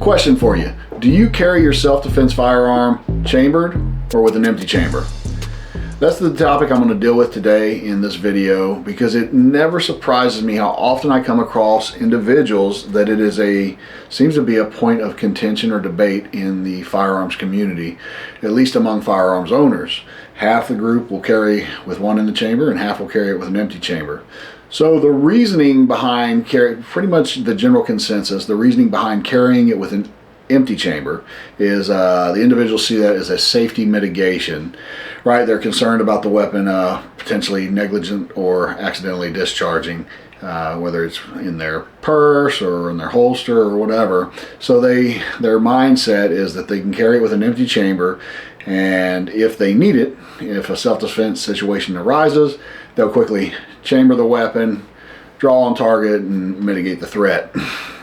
Question for you. Do you carry your self-defense firearm chambered or with an empty chamber? That's the topic I'm going to deal with today in this video, because it never surprises me how often I come across individuals that seems to be a point of contention or debate in the firearms community, at least among firearms owners. Half the group will carry with one in the chamber and half will carry it with an empty chamber. So the reasoning behind pretty much the general consensus, the reasoning behind carrying it with an empty chamber is the individuals see that as a safety mitigation, right? They're concerned about the weapon potentially negligent or accidentally discharging, whether it's in their purse or in their holster or whatever. So their mindset is that they can carry it with an empty chamber, and if they need it, if a self-defense situation arises, they'll quickly chamber the weapon, draw on target, and mitigate the threat.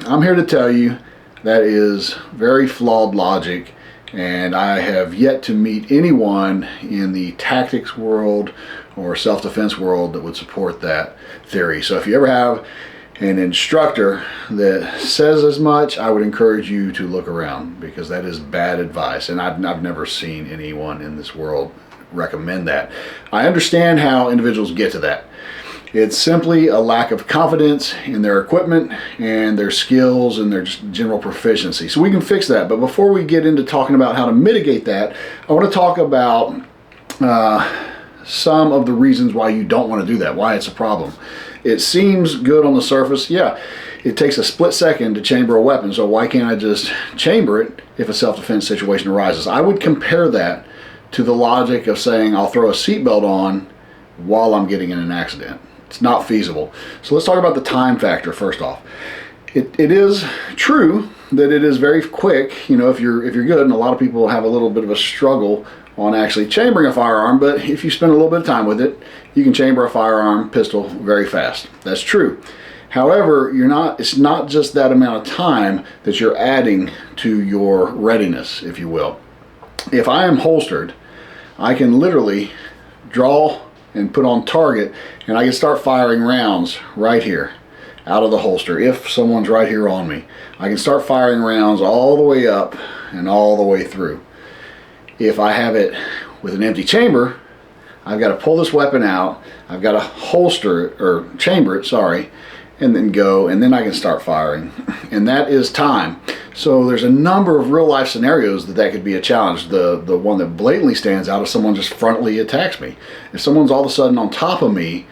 I'm here to tell you that is very flawed logic, and I have yet to meet anyone in the tactics world or self-defense world that would support that theory. So if you ever have an instructor that says as much, I would encourage you to look around, because that is bad advice, and I've never seen anyone in this world recommend that. I understand how individuals get to that. It's simply a lack of confidence in their equipment and their skills and their just general proficiency. So we can fix that. But before we get into talking about how to mitigate that, I want to talk about some of the reasons why you don't want to do that, why it's a problem. It seems good on the surface. Yeah, it takes a split second to chamber a weapon, so why can't I just chamber it if a self-defense situation arises? I would compare that to the logic of saying I'll throw a seatbelt on while I'm getting in an accident. It's not feasible. So let's talk about the time factor first off. It is true that it is very quick, you know, if you're good, and a lot of people have a little bit of a struggle on actually chambering a firearm, but if you spend a little bit of time with it, you can chamber a firearm pistol very fast. That's true. However, it's not just that amount of time that you're adding to your readiness, if you will. If I am holstered, I can literally draw and put on target, and I can start firing rounds right here out of the holster. If someone's right here on me, I can start firing rounds all the way up and all the way through. If I have it with an empty chamber, I've got to pull this weapon out, I've got to holster it, or chamber it, sorry, and then go, and then I can start firing. And that is time. So there's a number of real life scenarios that could be a challenge. The one that blatantly stands out is someone just frontally attacks me. If someone's all of a sudden on top of me,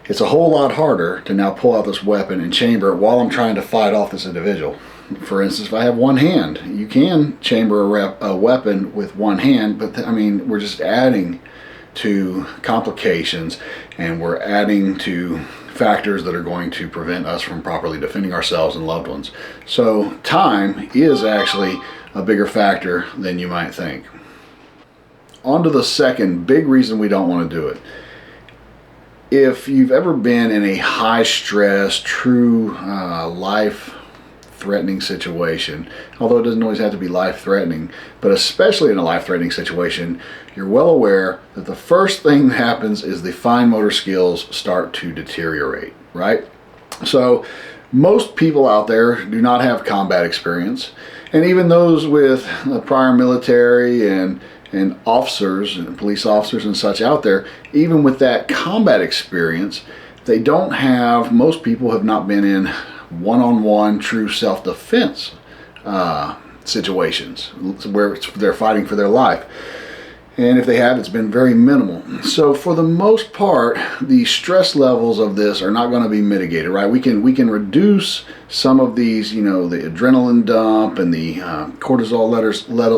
it's a whole lot harder to now pull out this weapon and chamber it while I'm trying to fight off this individual. For instance, if I have one hand, you can chamber a weapon with one hand, but I mean, we're just adding to complications, and we're adding to factors that are going to prevent us from properly defending ourselves and loved ones. So time is actually a bigger factor than you might think. On to the second big reason we don't want to do it. If you've ever been in a high stress, true life-threatening situation, although it doesn't always have to be life-threatening, but especially in a life-threatening situation, you're well aware that the first thing that happens is the fine motor skills start to deteriorate, right? So most people out there do not have combat experience, and even those with prior military and officers and police officers and such out there, even with that combat experience, most people have not been in one-on-one true self-defense situations where they're fighting for their life. And if they have, it's been very minimal. So for the most part, the stress levels of this are not going to be mitigated, right? We can reduce some of these, you know, the adrenaline dump and the cortisol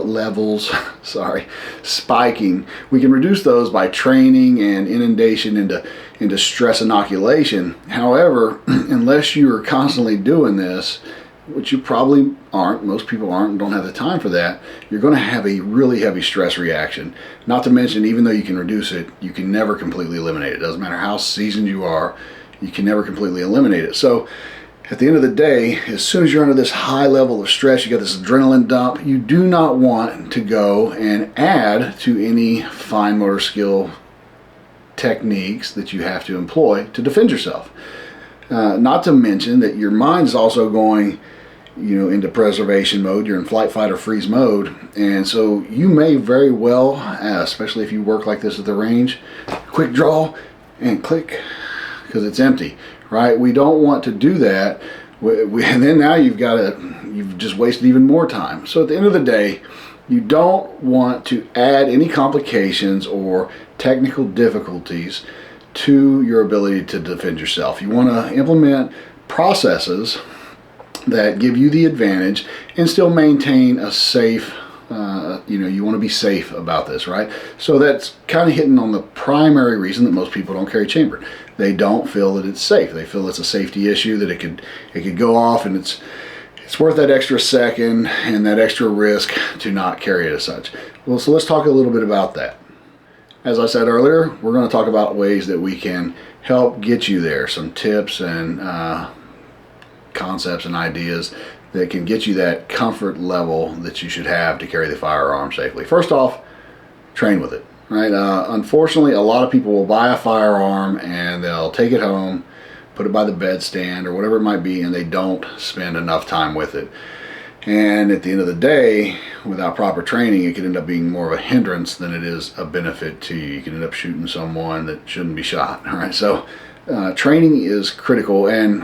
levels, spiking. We can reduce those by training and inundation into stress inoculation. However, unless you are constantly doing this, which you probably aren't, most people aren't and don't have the time for that, you're going to have a really heavy stress reaction. Not to mention, even though you can reduce it, you can never completely eliminate it. It doesn't matter how seasoned you are, you can never completely eliminate it. So at the end of the day, as soon as you're under this high level of stress, you got this adrenaline dump, you do not want to go and add to any fine motor skill techniques that you have to employ to defend yourself. Not to mention that your mind's also going, into preservation mode. You're in flight, fight, or freeze mode. And so you may very well, especially if you work like this at the range, quick draw and click because it's empty, right? We don't want to do that. And then now you've just wasted even more time. So at the end of the day, you don't want to add any complications or technical difficulties to your ability to defend yourself. You want to implement processes that give you the advantage and still maintain a safe, you want to be safe about this, right? So that's kind of hitting on the primary reason that most people don't carry chambered. They don't feel that it's safe. They feel it's a safety issue, that it could go off, and it's worth that extra second and that extra risk to not carry it as such. Well, so let's talk a little bit about that. As I said earlier, we're going to talk about ways that we can help get you there, some tips and concepts and ideas that can get you that comfort level that you should have to carry the firearm safely. First off, train with it, right? Unfortunately, a lot of people will buy a firearm and they'll take it home, put it by the bedstand or whatever it might be, and they don't spend enough time with it. And at the end of the day, without proper training, it could end up being more of a hindrance than it is a benefit to you. You can end up shooting someone that shouldn't be shot, all right? So training is critical, and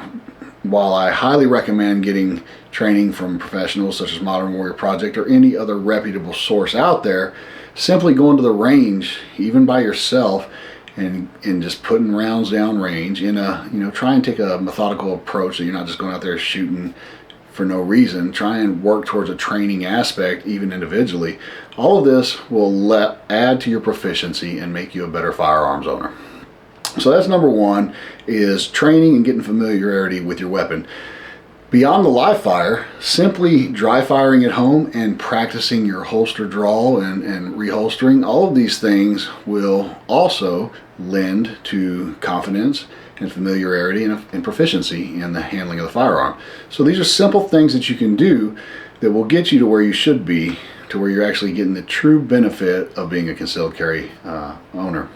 while I highly recommend getting training from professionals such as Modern Warrior Project or any other reputable source out there, simply going to the range, even by yourself, and just putting rounds down range try and take a methodical approach, so you're not just going out there shooting for no reason. Try and work towards a training aspect, even individually. All of this will add to your proficiency and make you a better firearms owner. So that's number one, is training and getting familiarity with your weapon. Beyond the live fire, simply dry firing at home and practicing your holster draw and reholstering, all of these things will also lend to confidence and familiarity and proficiency in the handling of the firearm. So these are simple things that you can do that will get you to where you should be, to where you're actually getting the true benefit of being a concealed carry owner.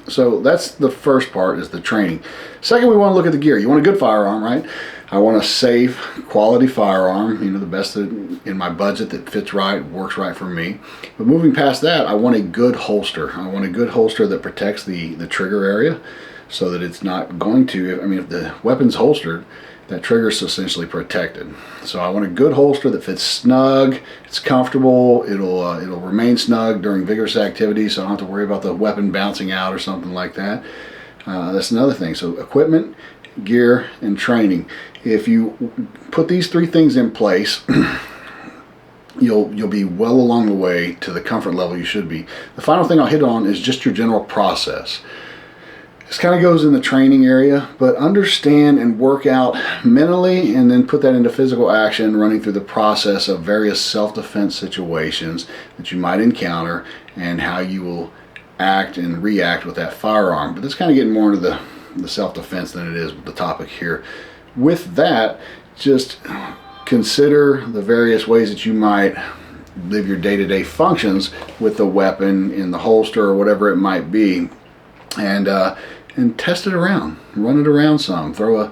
So that's the first part, is the training. Second, we want to look at the gear. You want a good firearm, right? I want a safe, quality firearm, the best in my budget that fits right, works right for me. But moving past that, I want a good holster. I want a good holster that protects the trigger area, so that it's not going to, if the weapon's holstered, that trigger is essentially protected. So I want a good holster that fits snug, it's comfortable, it'll remain snug during vigorous activity, so I don't have to worry about the weapon bouncing out or something like that. That's another thing. So equipment, gear, and training. If you put these three things in place, you'll be well along the way to the comfort level you should be. The final thing I'll hit on is just your general process. This kind of goes in the training area, but understand and work out mentally, and then put that into physical action, running through the process of various self-defense situations that you might encounter and how you will act and react with that firearm. But that's kind of getting more into the self-defense than it is with the topic here. With that, just consider the various ways that you might live your day-to-day functions with the weapon in the holster or whatever it might be, and test it around, run it around some, throw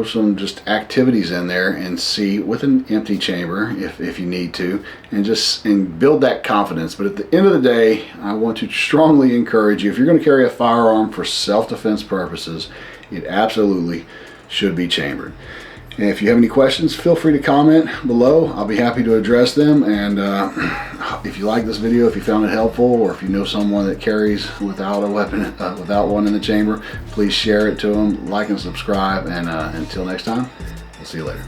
some just activities in there and see with an empty chamber if you need to, and build that confidence. But at the end of the day, I want to strongly encourage you, if you're going to carry a firearm for self-defense purposes, it absolutely should be chambered. And if you have any questions, feel free to comment below. I'll be happy to address them. And if you like this video, if you found it helpful, or if you know someone that carries without a weapon, without one in the chamber, please share it to them, like and subscribe. And until next time, we'll see you later.